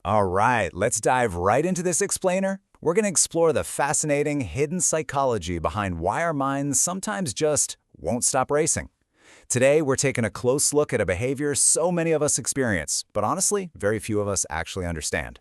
All right, let's dive right into this explainer. We're going to explore the fascinating hidden psychology behind why our minds sometimes just won't stop racing. Today, we're taking a close look at a behavior so many of us experience, but honestly, very few of us actually understand.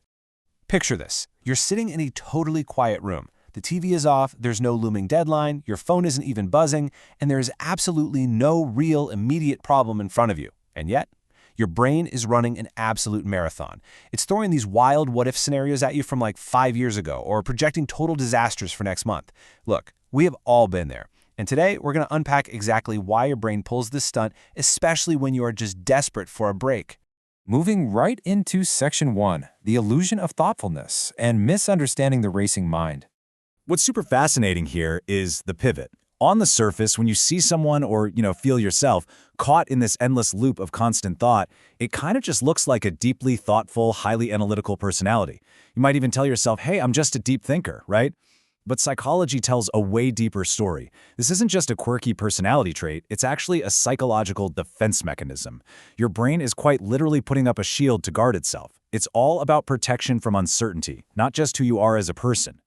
Picture this. You're sitting in a totally quiet room. The TV is off, there's no looming deadline, your phone isn't even buzzing, and there is absolutely no real immediate problem in front of you. And yet, your brain is running an absolute marathon. It's throwing these wild what-if scenarios at you from like 5 years ago, or projecting total disasters for next month. Look, we have all been there. And today, we're going to unpack exactly why your brain pulls this stunt, especially when you are just desperate for a break. Moving right into Section 1, the illusion of thoughtfulness and misunderstanding the racing mind. What's super fascinating here is the pivot. On the surface, when you see someone or, feel yourself caught in this endless loop of constant thought, it kind of just looks like a deeply thoughtful, highly analytical personality. You might even tell yourself, hey, I'm just a deep thinker, right? But psychology tells a way deeper story. This isn't just a quirky personality trait, it's actually a psychological defense mechanism. Your brain is quite literally putting up a shield to guard itself. It's all about protection from uncertainty, not just who you are as a person.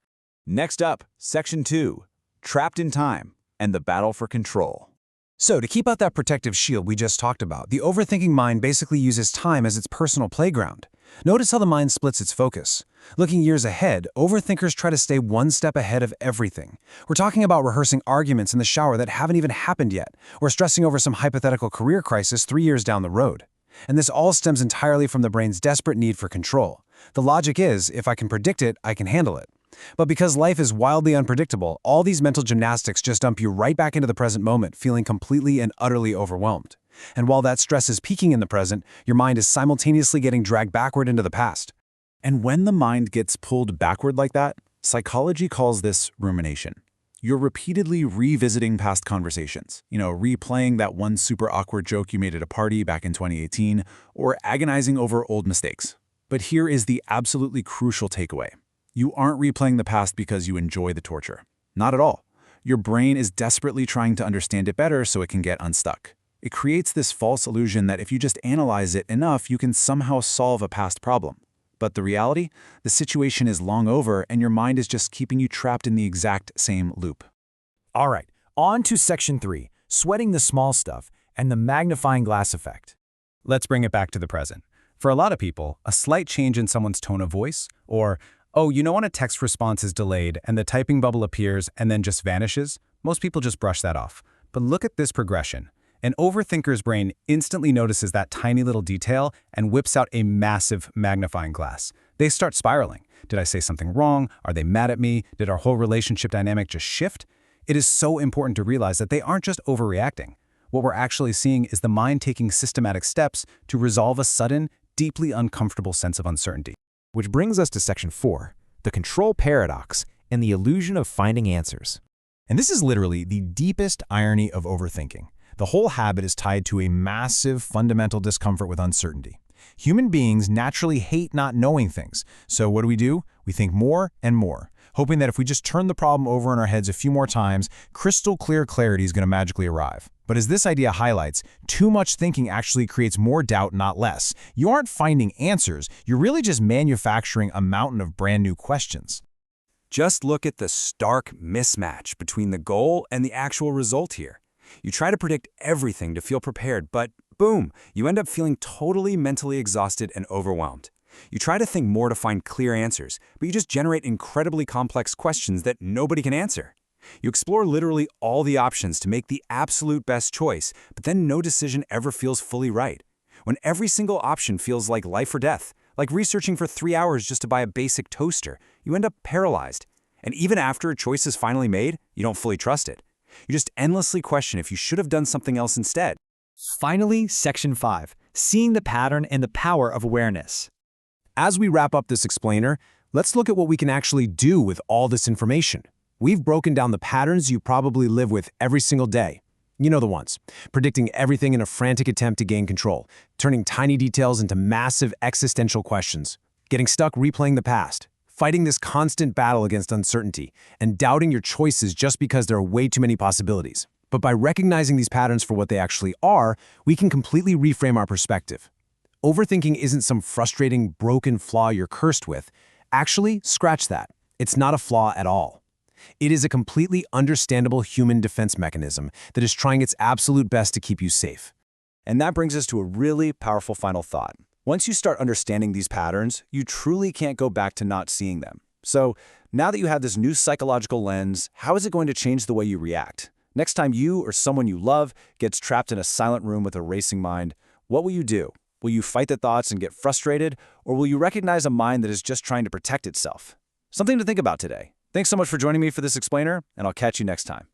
Next up, Section 2, Trapped in Time and the Battle for Control. So, to keep out that protective shield we just talked about, the overthinking mind basically uses time as its personal playground. Notice how the mind splits its focus. Looking years ahead, overthinkers try to stay one step ahead of everything. We're talking about rehearsing arguments in the shower that haven't even happened yet, or stressing over some hypothetical career crisis 3 years down the road. And this all stems entirely from the brain's desperate need for control. The logic is, if I can predict it, I can handle it. But because life is wildly unpredictable, all these mental gymnastics just dump you right back into the present moment, feeling completely and utterly overwhelmed. And while that stress is peaking in the present, your mind is simultaneously getting dragged backward into the past. And when the mind gets pulled backward like that, psychology calls this rumination. You're repeatedly revisiting past conversations, replaying that one super awkward joke you made at a party back in 2018, or agonizing over old mistakes. But here is the absolutely crucial takeaway. You aren't replaying the past because you enjoy the torture. Not at all. Your brain is desperately trying to understand it better so it can get unstuck. It creates this false illusion that if you just analyze it enough, you can somehow solve a past problem. But the reality? The situation is long over and your mind is just keeping you trapped in the exact same loop. All right, on to Section 3, sweating the small stuff and the magnifying glass effect. Let's bring it back to the present. For a lot of people, a slight change in someone's tone of voice, or, when a text response is delayed and the typing bubble appears and then just vanishes, most people just brush that off. But look at this progression. An overthinker's brain instantly notices that tiny little detail and whips out a massive magnifying glass. They start spiraling. Did I say something wrong? Are they mad at me? Did our whole relationship dynamic just shift? It is so important to realize that they aren't just overreacting. What we're actually seeing is the mind taking systematic steps to resolve a sudden, deeply uncomfortable sense of uncertainty. Which brings us to Section 4, the control paradox and the illusion of finding answers. And this is literally the deepest irony of overthinking. The whole habit is tied to a massive fundamental discomfort with uncertainty. Human beings naturally hate not knowing things. So what do? We think more and more, hoping that if we just turn the problem over in our heads a few more times, crystal clear clarity is going to magically arrive. But as this idea highlights, too much thinking actually creates more doubt, not less. You aren't finding answers, you're really just manufacturing a mountain of brand new questions. Just look at the stark mismatch between the goal and the actual result here. You try to predict everything to feel prepared, but boom, you end up feeling totally mentally exhausted and overwhelmed. You try to think more to find clear answers, but you just generate incredibly complex questions that nobody can answer. You explore literally all the options to make the absolute best choice, but then no decision ever feels fully right. When every single option feels like life or death, like researching for 3 hours just to buy a basic toaster, you end up paralyzed. And even after a choice is finally made, you don't fully trust it. You just endlessly question if you should have done something else instead. Finally, Section 5, seeing the pattern and the power of awareness. As we wrap up this explainer, let's look at what we can actually do with all this information. We've broken down the patterns you probably live with every single day. You know the ones. Predicting everything in a frantic attempt to gain control, turning tiny details into massive existential questions, getting stuck replaying the past, fighting this constant battle against uncertainty, and doubting your choices just because there are way too many possibilities. But by recognizing these patterns for what they actually are, we can completely reframe our perspective. Overthinking isn't some frustrating, broken flaw you're cursed with. Actually, scratch that. It's not a flaw at all. It is a completely understandable human defense mechanism that is trying its absolute best to keep you safe. And that brings us to a really powerful final thought. Once you start understanding these patterns, you truly can't go back to not seeing them. So, now that you have this new psychological lens, how is it going to change the way you react? Next time you or someone you love gets trapped in a silent room with a racing mind, what will you do? Will you fight the thoughts and get frustrated, or will you recognize a mind that is just trying to protect itself? Something to think about today. Thanks so much for joining me for this explainer, and I'll catch you next time.